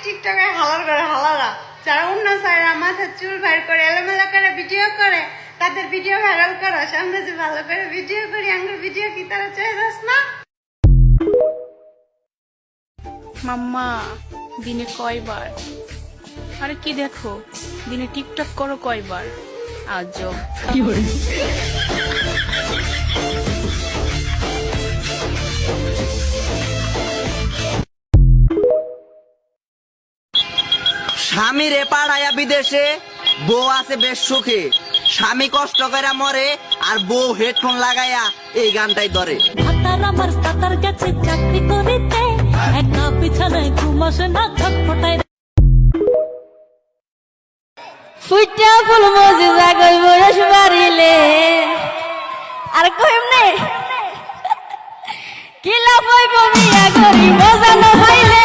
টিকটকে হালার করে হালারা যারা অন্য সাইরা মাথার চুল ভার করে এলোমেলো করে ভিডিও করে তাদের ভিডিও ভাইরাল করো সামনে যে ভালো করে ভিডিও করি আঙ্গুর ভিডিও কি তারা চেয়ে যাস না মাম্মা দিনে কয়বার? আরে কি দেখো দিনে টিকটক করো কয়বার? আজব। স্বামী রে পাড়ায়া বিদেশে, বউ আছে বেশ সুখে। স্বামী কষ্ট করে মরে আর বউ হেডফোন লাগাইয়া এই গানটাই ধরে। ভাতার আমার কাতার গেছে চাকরি করিতে, একা বিছানায় ঘুম আসে না, ছটফটায় ফুইটা ফুল মজি জাগই বয়স বাড়িলে আর কইম নে কিলা পাইব বিয়া করি মজা না পাইলে